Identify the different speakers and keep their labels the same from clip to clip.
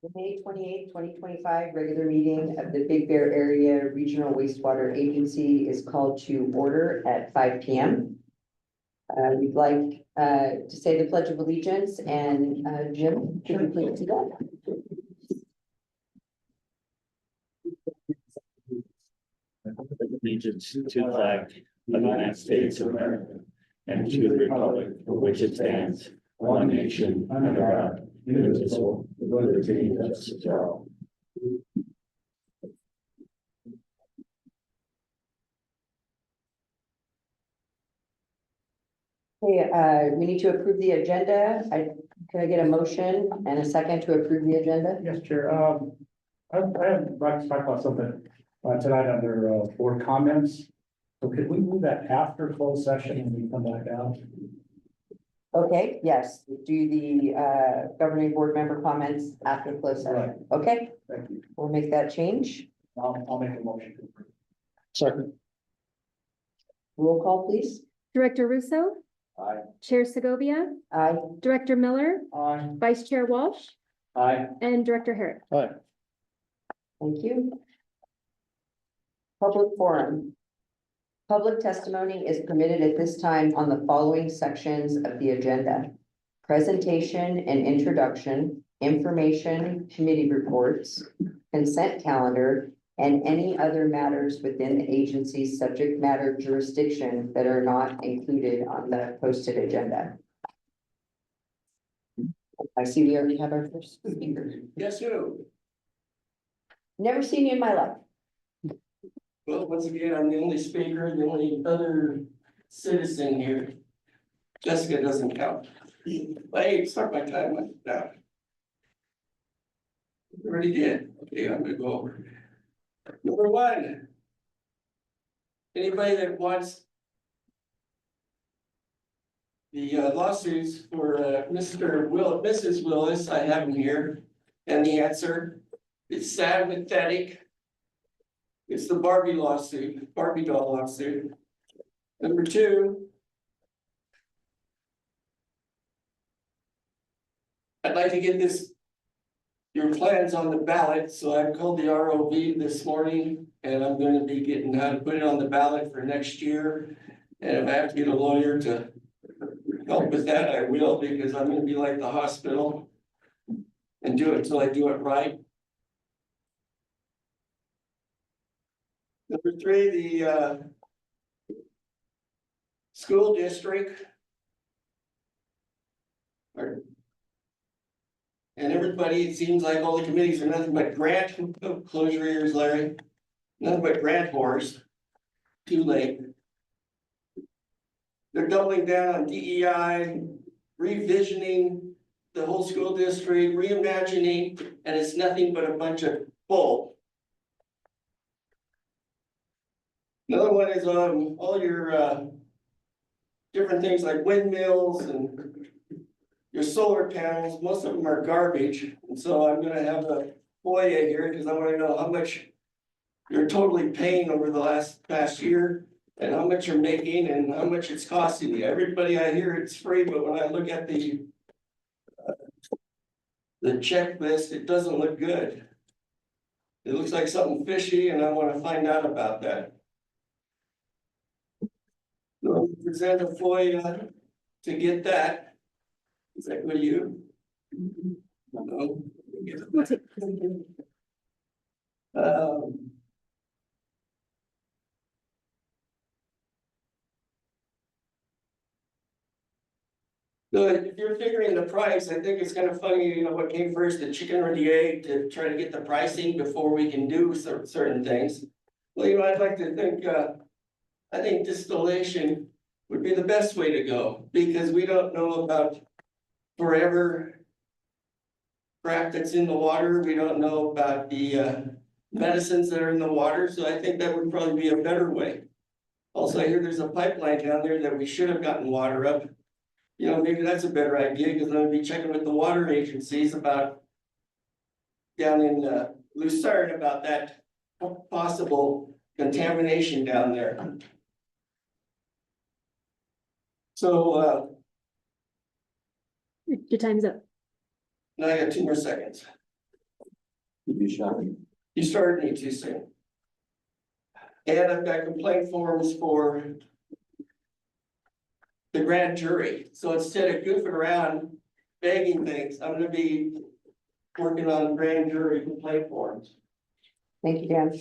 Speaker 1: The May 28th, 2025 regular meeting of the Big Bear Area Regional Wastewater Agency is called to order at 5 p.m. We'd like to say the Pledge of Allegiance, and Jim, could you please do that?
Speaker 2: Allegiance to the flag of the United States of America and to the republic for which it stands, one nation under God, indivisible, with liberty and justice for all.
Speaker 1: Okay, we need to approve the agenda. Can I get a motion and a second to approve the agenda?
Speaker 3: Yes, Chair. I'd like to talk about something tonight under board comments. So could we move that after closed session and we come back out?
Speaker 1: Okay, yes, do the governing board member comments after closed session.
Speaker 3: Right.
Speaker 1: Okay,
Speaker 3: Thank you.
Speaker 1: we'll make that change.
Speaker 3: I'll make a motion to approve.
Speaker 2: Second.
Speaker 1: Roll call, please.
Speaker 4: Director Russo,
Speaker 3: Aye.
Speaker 4: Chair Segovia,
Speaker 1: Aye.
Speaker 4: Director Miller,
Speaker 3: Aye.
Speaker 4: Vice Chair Walsh,
Speaker 3: Aye.
Speaker 4: and Director Herrick.
Speaker 2: Aye.
Speaker 1: Thank you. Public forum. Public testimony is permitted at this time on the following sections of the agenda: presentation and introduction, information, committee reports, consent calendar, and any other matters within the agency's subject matter jurisdiction that are not included on the posted agenda. I see we already have our first speaker.
Speaker 5: Yes, you.
Speaker 1: Never seen you in my life.
Speaker 5: Well, once again, I'm the only speaker, the only other citizen here. Jessica doesn't count. But hey, start my time now. Already did. Okay, I'm gonna go over. Number one. Anybody that wants the lawsuits for Mrs. Willis, I have them here. And the answer, it's sad and pathetic. It's the Barbie lawsuit, Barbie doll lawsuit. Number two. I'd like to get your plans on the ballot, so I called the ROV this morning, and I'm gonna be getting how to put it on the ballot for next year. And if I have to get a lawyer to help with that, I will, because I'm gonna be like the hospital and do it till I do it right. Number three, the school district. And everybody, it seems like all the committees are nothing but grant, close your ears, Larry. Nothing but grant whores. Too late. They're doubling down on DEI, revisioning the whole school district, reimagining, and it's nothing but a bunch of bull. Another one is all your different things like windmills and your solar panels. Most of them are garbage, and so I'm gonna have a FOIA here because I want to know how much you're totally paying over the past year, and how much you're making, and how much it's costing you. Everybody I hear it's free, but when I look at the checklist, it doesn't look good. It looks like something fishy, and I want to find out about that. So present a FOIA to get that. Is that good to you? No.
Speaker 4: We'll take- So if you're figuring the price, I think it's kind of funny, you know, what came first, the chicken or the egg, to try to get the pricing before we can do certain things. Well, you know, I'd like to think, I think distillation would be the best way to go, because we don't know about forever crap that's in the water. We don't know about the medicines that are in the water, so I think that would probably be a better way. Also, I hear there's a pipeline down there that we should have gotten water up. You know, maybe that's a better idea, because I'm gonna be checking with the water agencies about down in Lucerne about that possible contamination down there. So Your time's up.
Speaker 5: now I got 2 more seconds.
Speaker 2: You shall.
Speaker 5: You started me too soon. And I've got complaint forms for the grand jury. So instead of goofing around begging things, I'm gonna be working on grand jury complaint forms.
Speaker 1: Thank you, Dan.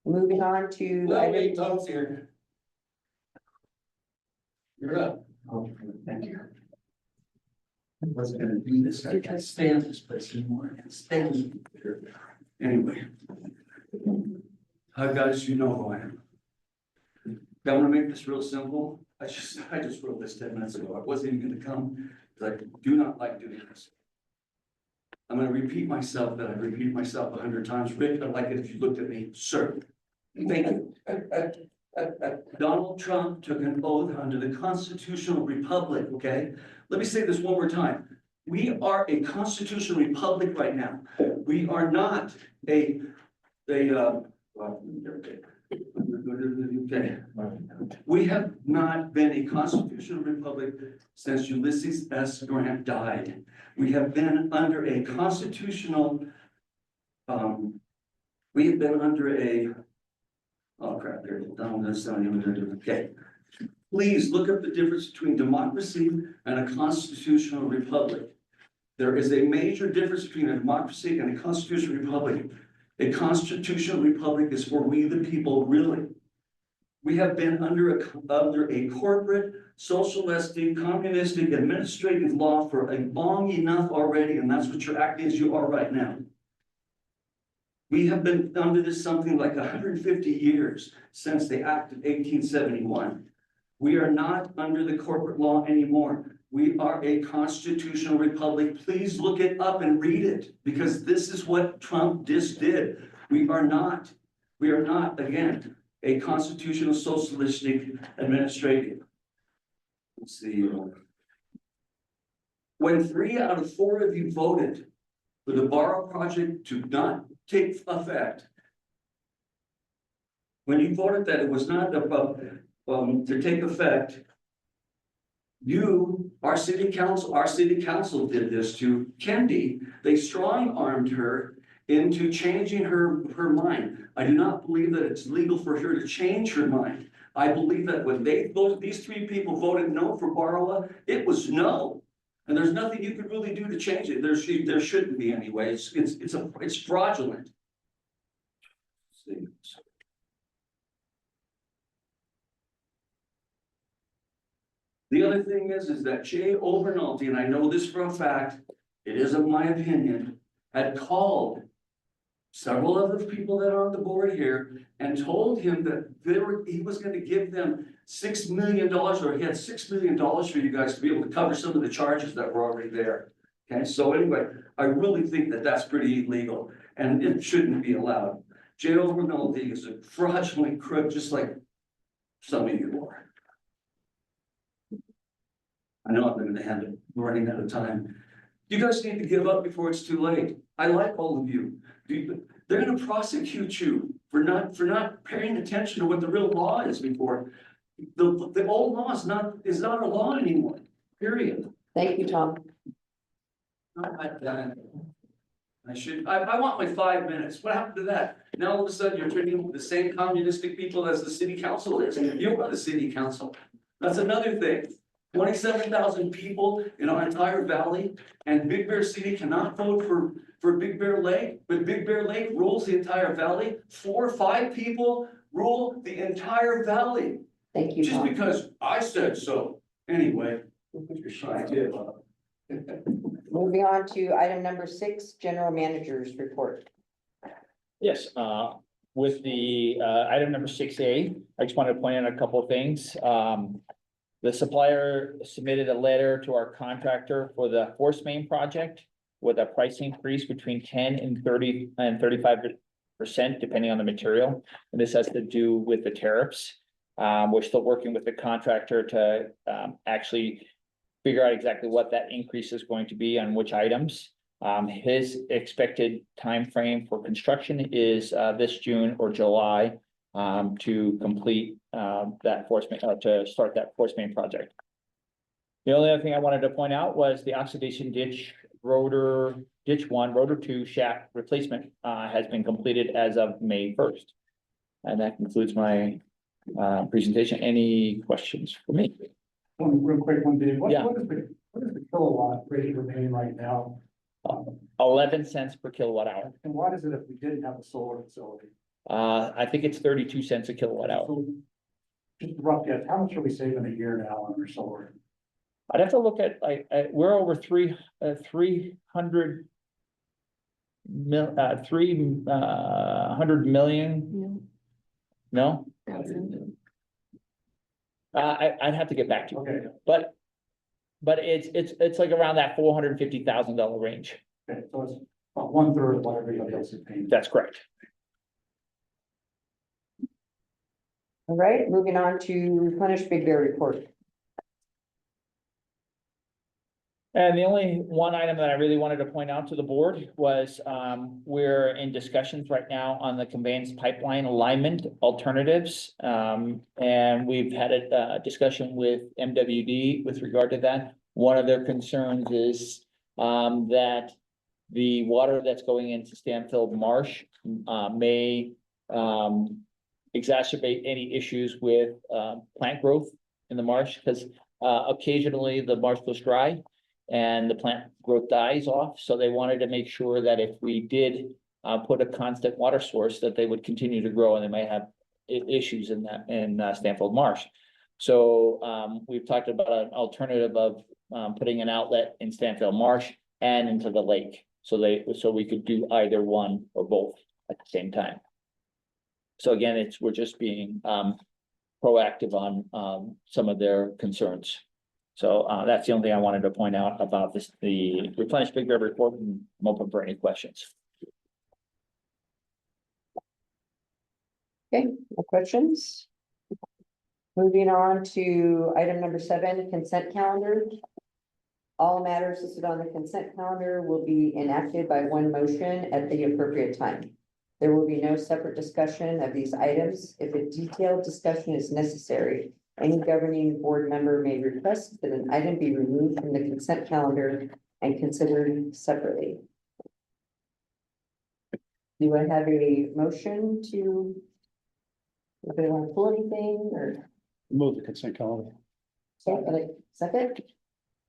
Speaker 1: Moving on to
Speaker 5: No, wait,
Speaker 1: item,
Speaker 5: Tom's here. You're up.
Speaker 2: Thank you. I wasn't gonna do this, I can't stand this place anymore, I can't stand it. Anyway. Hi guys, you know who I am. I'm gonna make this real simple. I just wrote this 10 minutes ago. I wasn't even gonna come, because I do not like doing this. I'm gonna repeat myself that I've repeated myself 100 times. Rick, I'd like it if you looked at me, sir. Thank you. Donald Trump took an oath under the constitutional republic, okay? Let me say this one more time. We are a constitutional republic right now. We are not okay. We have not been a constitutional republic since Ulysses S. Grant died. We have been under a constitutional, we have been under a, oh crap, there, okay. Please look up the difference between democracy and a constitutional republic. There is a major difference between a democracy and a constitutional republic. A constitutional republic is for we the people, really. We have been under a corporate, socialistic, communistic, administrative law for a long enough already, and that's what you're acting as you are right now. We have been under this something like 150 years since the Act of 1871. We are not under the corporate law anymore. We are a constitutional republic. Please look it up and read it, because this is what Trump just did. We are not, again, a constitutional socialistic administrative. Let's see. When 3 out of 4 of you voted for the Borrow Project to not take effect, when you voted that it was not about to take effect, our city council did this to Kendi. They strong-armed her into changing her mind. I do not believe that it's legal for her to change her mind. I believe that when they voted, these 3 people voted no for Barla, it was no. And there's nothing you could really do to change it. There shouldn't be anyway. It's fraudulent. Let's see. The other thing is that Jay Overnalty, and I know this for a fact, it isn't my opinion, had called several of the people that are on the board here and told him that he was going to give them $6 million, or he had $6 million for you guys to be able to cover some of the charges that were already there. Okay, so anyway, I really think that that's pretty illegal and it shouldn't be allowed. Jay Overnalty is a fraudulent crook, just like some of you are. I know I'm going to end it, we're running out of time. You guys need to give up before it's too late. I like all of you. They're going to prosecute you for not paying attention to what the real law is before. The old law is not a law anymore, period.
Speaker 1: thank you, Tom.
Speaker 2: I want my 5 minutes. What happened to that? Now all of a sudden you're treating the same communistic people as the city council is. You run the city council. That's another thing. 27,000 people in our entire valley, and Big Bear City cannot vote for Big Bear Lake, but Big Bear Lake rules the entire valley. 4 or 5 people rule the entire valley.
Speaker 1: Thank you,
Speaker 2: Just
Speaker 1: Tom.
Speaker 2: because I said so. Anyway. I did.
Speaker 1: Moving on to item number 6, general manager's report.
Speaker 6: Yes, with the item number 6A, I just wanted to point out a couple of things. The supplier submitted a letter to our contractor for the force main project with a price increase between 10 and 30 and 35%, depending on the material. And this has to do with the tariffs. We're still working with the contractor to actually figure out exactly what that increase is going to be on which items. His expected time frame for construction is this June or July to complete that force main, to start that force main project. The only other thing I wanted to point out was the oxidation ditch ditch one, rotor two shaft replacement, has been completed as of May 1st. And that concludes my, presentation. Any questions for me?
Speaker 3: One real quick one, Dave.
Speaker 6: Yeah.
Speaker 3: What is the kilowatt rate we're paying right now?
Speaker 6: 11 cents per kilowatt hour.
Speaker 3: And what is it if we didn't have a solar facility?
Speaker 6: I think it's 32 cents a kilowatt hour.
Speaker 3: So, just rough guess, how much are we saving a year now on our solar?
Speaker 6: I'd have to look at, we're over 300 million. No? I'd have to get back to you,
Speaker 3: Okay,
Speaker 6: but it's like around that $450,000 range.
Speaker 3: okay, so it's about 1/3 of what everybody else is paying.
Speaker 6: That's correct.
Speaker 1: All right, moving on to Replenish Big Bear report.
Speaker 6: And the only one item that I really wanted to point out to the board was, we're in discussions right now on the conveyance pipeline alignment alternatives. And we've had a discussion with MWD with regard to that. One of their concerns is, that the water that's going into Stanfield Marsh, may, exacerbate any issues with, plant growth in the marsh, because, occasionally the marsh goes dry and the plant growth dies off. So they wanted to make sure that if we did put a constant water source, that they would continue to grow, and they might have issues in Stanfield Marsh. So we've talked about an alternative of putting an outlet in Stanfield Marsh and into the lake. So we could do either one or both at the same time. So again, we're just being proactive on some of their concerns. So that's the only thing I wanted to point out about this, the Replenish Big Bear report, and I'm open for any questions.
Speaker 1: Okay, no questions? Moving on to item number 7, consent calendar. All matters listed on the consent calendar will be enacted by one motion at the appropriate time. There will be no separate discussion of these items. If a detailed discussion is necessary, any governing board member may request that an item be removed from the consent calendar and considered separately. Do I have a motion to? Anybody want to pull anything or?
Speaker 3: Move the consent calendar.
Speaker 1: Second?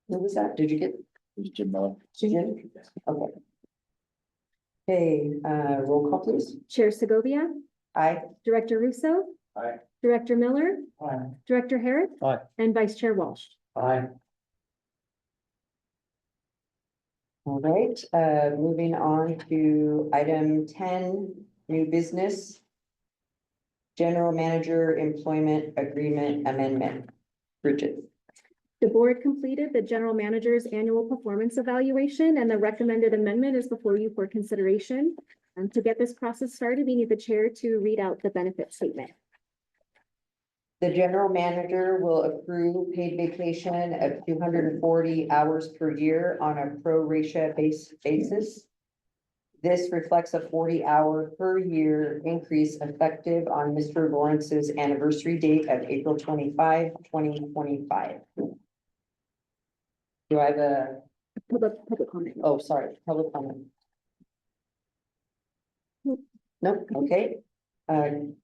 Speaker 1: Who was that? Did you get?
Speaker 6: Jim Miller.
Speaker 1: Susan? Okay. Okay, roll call please.
Speaker 7: Chair Segovia,
Speaker 1: Aye.
Speaker 7: Director Russo.
Speaker 3: Aye.
Speaker 7: Director Miller,
Speaker 3: Aye.
Speaker 7: Director Herrick.
Speaker 3: Aye.
Speaker 7: And Vice Chair Walsh.
Speaker 3: Aye.
Speaker 1: All right, moving on to item 10, new business. General Manager Employment Agreement Amendment. Bridget.
Speaker 7: The board completed the general manager's annual performance evaluation, and the recommended amendment is before you for consideration. To get this process started, we need the chair to read out the benefit statement.
Speaker 1: The general manager will accrue paid vacation of 240 hours per year on a pro rata basis. This reflects a 40-hour per year increase effective on Mr. Lawrence's anniversary date of April 25, 2025. Do I have a,
Speaker 7: Public comment.
Speaker 1: oh, sorry, public comment? No, okay. Can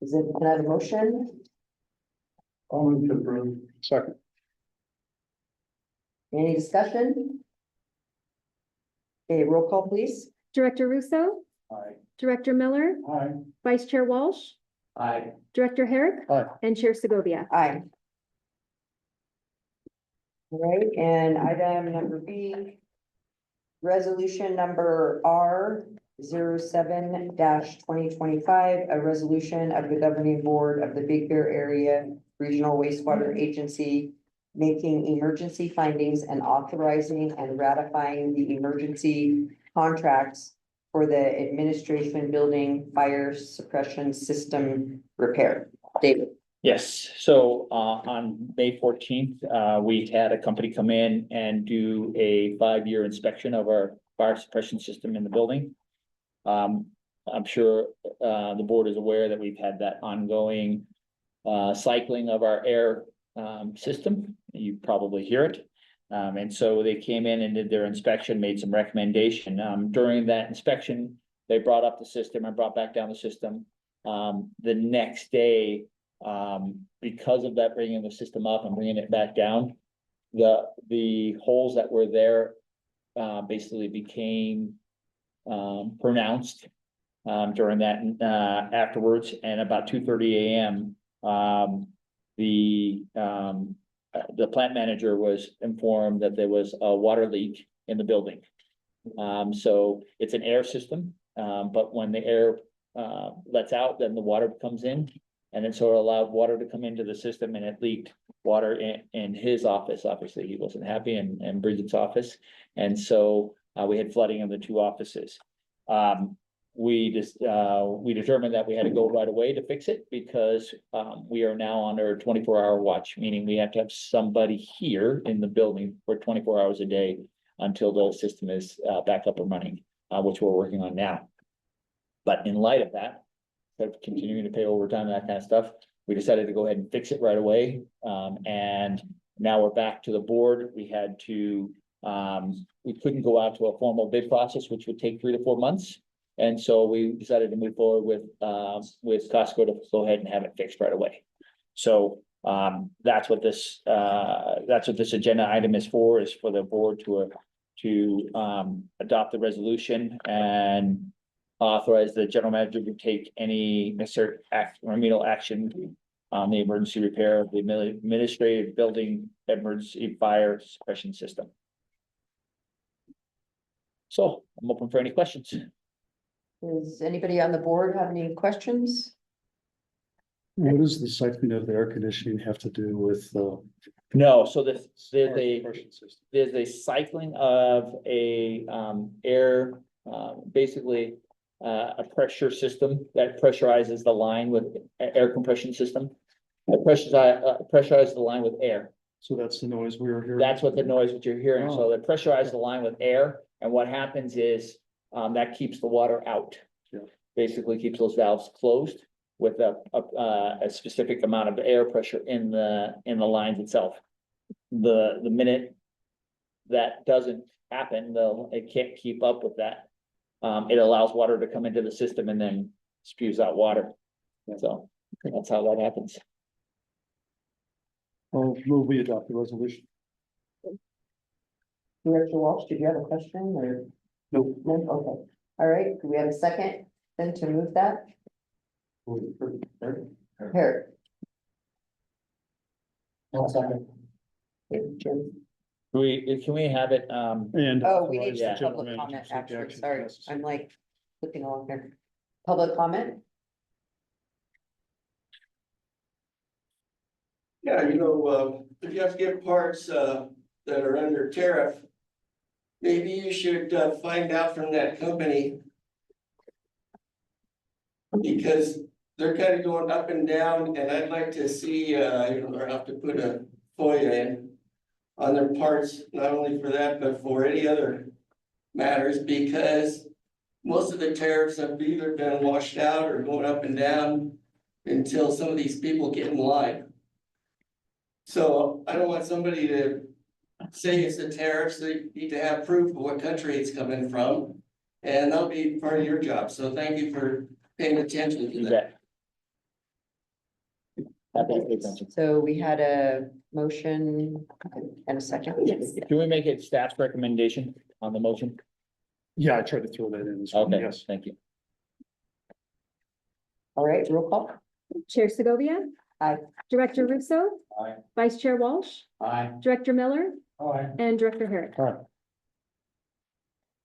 Speaker 1: I have a motion?
Speaker 3: I'll move to approve. Second.
Speaker 1: Any discussion? Okay, roll call please.
Speaker 7: Director Russo,
Speaker 3: Aye.
Speaker 7: Director Miller,
Speaker 3: Aye.
Speaker 7: Vice Chair Walsh,
Speaker 3: Aye.
Speaker 7: Director Herrick.
Speaker 3: Aye.
Speaker 7: And Chair Segovia.
Speaker 1: Aye. All right, and item number B. Resolution number R 07-2025, a resolution of the governing board of the Big Bear Area Regional Wastewater Agency making emergency findings and authorizing and ratifying the emergency contracts for the administration building fire suppression system repair. David.
Speaker 6: Yes, so on May 14th, we had a company come in and do a 5-year inspection of our fire suppression system in the building. I'm sure the board is aware that we've had that ongoing cycling of our air system. You probably hear it. And so they came in and did their inspection, made some recommendation. During that inspection, they brought up the system and brought back down the system. The next day, because of that, bringing the system up and bringing it back down, the holes that were there, basically became, pronounced, during that, afterwards, and about 2:30 AM, the plant manager was informed that there was a water leak in the building. So it's an air system, but when the air lets out, then the water comes in. And then so it allowed water to come into the system, and it leaked water in his office. Obviously, he wasn't happy, and Bridget's office. And so we had flooding in the two offices. We determined that we had to go right away to fix it, because we are now under a 24-hour watch, meaning we have to have somebody here in the building for 24 hours a day until the system is back up and running, which we're working on now. But in light of that, instead of continuing to pay overtime and that kind of stuff, we decided to go ahead and fix it right away. And now we're back to the board. We had to, we couldn't go out to a formal bid process, which would take 3 to 4 months. And so we decided to move forward with Costco to go ahead and have it fixed right away. So that's what this agenda item is for the board to adopt the resolution and authorize the general manager to take any necessary remedial action on the emergency repair of the administrative building emergency fire suppression system. So I'm open for any questions.
Speaker 1: Does anybody on the board have any questions?
Speaker 8: What does the cycling of the air conditioning have to do with?
Speaker 6: No, so there's
Speaker 8: Suppression system?
Speaker 6: there's a cycling of a air, basically a pressure system that pressurizes the line with air compression system. It pressurizes the line with air.
Speaker 8: So that's the noise we were hearing?
Speaker 6: That's what the noise that you're hearing. So
Speaker 8: Oh.
Speaker 6: they pressurize the line with air, and what happens is that keeps the water out.
Speaker 8: Yeah.
Speaker 6: Basically keeps those valves closed with a specific amount of air pressure in the lines itself. The minute that doesn't happen, it can't keep up with that. It allows water to come into the system and then spews out water. So that's how that happens.
Speaker 8: I'll move we adopt the resolution.
Speaker 1: Director Walsh, did you have a question or?
Speaker 8: No.
Speaker 1: No, okay. All right, do we have a second then to move that? Here.
Speaker 3: Second.
Speaker 1: Jim.
Speaker 6: Can we have it,
Speaker 8: And.
Speaker 1: Oh, we need
Speaker 8: authorize
Speaker 1: some
Speaker 8: the general
Speaker 1: public
Speaker 8: manager
Speaker 1: comment,
Speaker 8: to take
Speaker 1: actually,
Speaker 8: action
Speaker 1: sorry,
Speaker 8: necessary.
Speaker 1: I'm like flipping along here. Public comment?
Speaker 5: Yeah, if you have to get parts, that are under tariff, maybe you should, find out from that company. Because they're kind of going up and down, and I'd like to see, or have to put a FOIA in on their parts, not only for that, but for any other matters, because most of the tariffs have either been washed out or going up and down until some of these people get in line. So I don't want somebody to say it's the tariffs. They need to have proof of what country it's coming from. And that'll be part of your job. So thank you for paying attention to
Speaker 6: you
Speaker 5: that.
Speaker 6: bet. Happy to pay attention.
Speaker 1: So we had a motion and a second.
Speaker 7: Yes.
Speaker 6: Can we make it staff's recommendation on the motion?
Speaker 8: Yeah, I tried to throw that in as well,
Speaker 6: Okay,
Speaker 8: yes.
Speaker 6: thank you.
Speaker 1: All right, roll call.
Speaker 7: Chair Segovia.
Speaker 1: Aye.
Speaker 7: Director Russo.
Speaker 6: Aye.
Speaker 7: Vice Chair Walsh.
Speaker 6: Aye.
Speaker 7: Director Miller
Speaker 3: Aye.
Speaker 7: and Director Herrick.
Speaker 1: All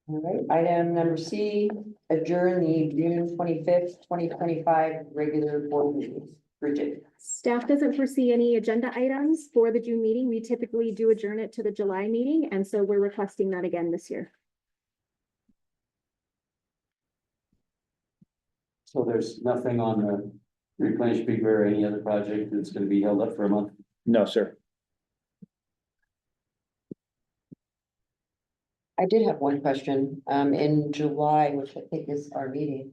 Speaker 1: right, item number C, adjourn the June 25th, 2025 regular board meetings. Bridget.
Speaker 7: Staff doesn't foresee any agenda items for the June meeting. We typically do adjourn it to the July meeting, and so we're requesting that again this year.
Speaker 9: So there's nothing on the Replenish or any other project that's gonna be held up for a month?
Speaker 6: No, sir.
Speaker 1: I did have one question, in July, which I think is our meeting,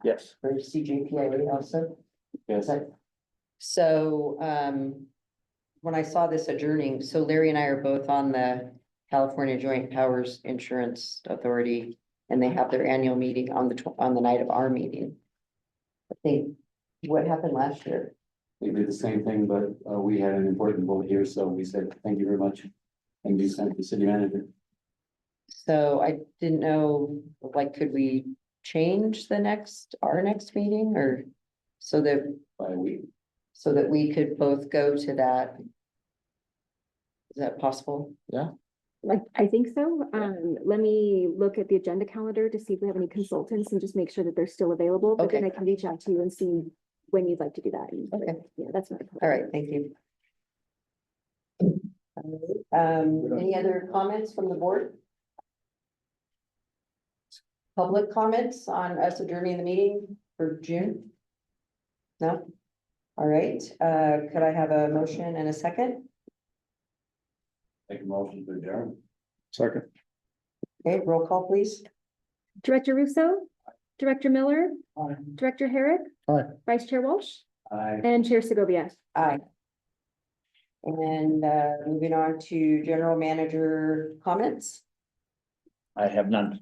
Speaker 6: Yes.
Speaker 1: for CJPIA also.
Speaker 9: Yes.
Speaker 1: So, when I saw this adjourning, so Larry and I are both on the California Joint Powers Insurance Authority, and they have their annual meeting on the night of our meeting. I think, what happened last year?
Speaker 9: We did the same thing, but we had an important vote here, so we said, thank you very much. And we sent the city manager.
Speaker 1: So I didn't know, like, could we change our next meeting, or so that
Speaker 9: By a week.
Speaker 1: we could both go to that? Is that possible?
Speaker 7: Like, I think so. Let me look at the agenda calendar to see if we have any consultants and just make sure that they're still available, but then
Speaker 1: Okay.
Speaker 7: I can reach out to you and see when you'd like to do that.
Speaker 1: Okay.
Speaker 7: Yeah, that's not.
Speaker 1: All right, thank you. Any other comments from the board? Public comments on us adjourning the meeting for June? No? All right, could I have a motion and a second?
Speaker 9: Make a motion to adjourn.
Speaker 8: Second,
Speaker 1: Okay, roll call, please.
Speaker 7: Director Russo, Director Miller,
Speaker 3: Aye.
Speaker 7: Director Herrick.
Speaker 8: Aye.
Speaker 7: Vice Chair Walsh
Speaker 9: Aye.
Speaker 7: and Chair Segovia.
Speaker 1: Aye. And moving on to general manager comments.
Speaker 6: I have none.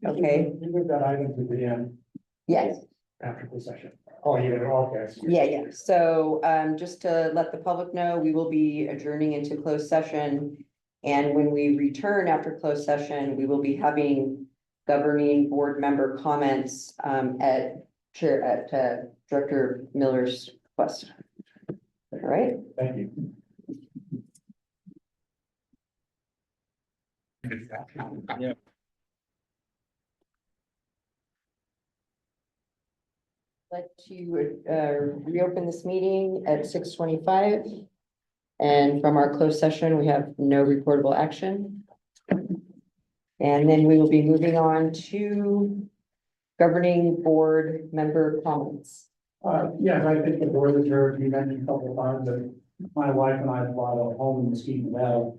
Speaker 1: Okay.
Speaker 3: You move that item to the end
Speaker 1: Yes,
Speaker 3: after the session. Oh, you did, okay.
Speaker 1: yeah. So just to let the public know, we will be adjourning into closed session. And when we return after closed session, we will be having governing board member comments at Director Miller's request. All right.
Speaker 3: Thank you.
Speaker 6: Yeah.
Speaker 1: Like to reopen this meeting at 6:25. And from our closed session, we have no reportable action. And then we will be moving on to governing board member comments.
Speaker 3: Yes, I think the board adjourned, you mentioned a couple of times that my wife and I bought a home in Mesquite Valley.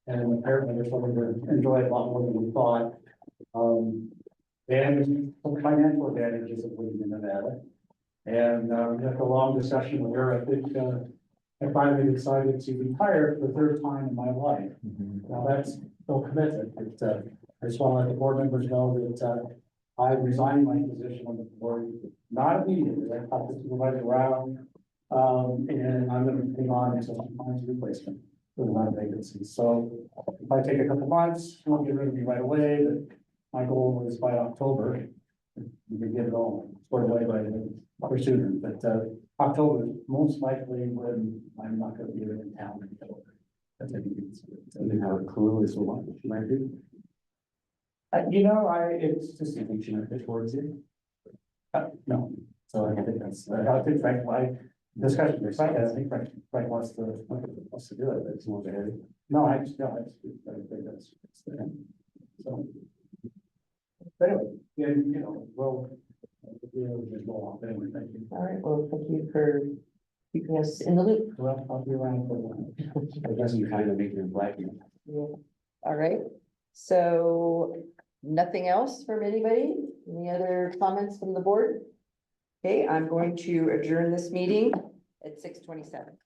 Speaker 3: And apparently we're going to enjoy it a lot more than we thought. And some financial advantages of living in Nevada. And after a long discussion with her, I think I finally decided to retire for the third time in my life. Now that's no commitment, but I just want to let the board members know that I resigned my position on the board, not immediately. I talked to Supervisor around, and I'm going to hang on until she finds a replacement for the amount of vacancies. So if I take a couple months, she won't get rid of me right away, but my goal was by October, we can get it all squared away by the or sooner, but October is most likely when I'm not gonna be in town. That's I think it's.
Speaker 9: I didn't have a clue as to what she might do.
Speaker 3: You know, it's just a function of it towards it. No, so I think that's, I think Frank, my discussion, with Frank, I think Frank wants to do it, it's more heavy. No, I think that's. So. But anyway, yeah, you know, well. Anyway, thank you.
Speaker 1: All right, well, thank you for keeping us in the loop.
Speaker 3: Well, I'll be around for a while.
Speaker 9: I guess you kind of make it black.
Speaker 1: Yeah. All right, so nothing else from anybody? Any other comments from the board? Okay, I'm going to adjourn this meeting at 6:27.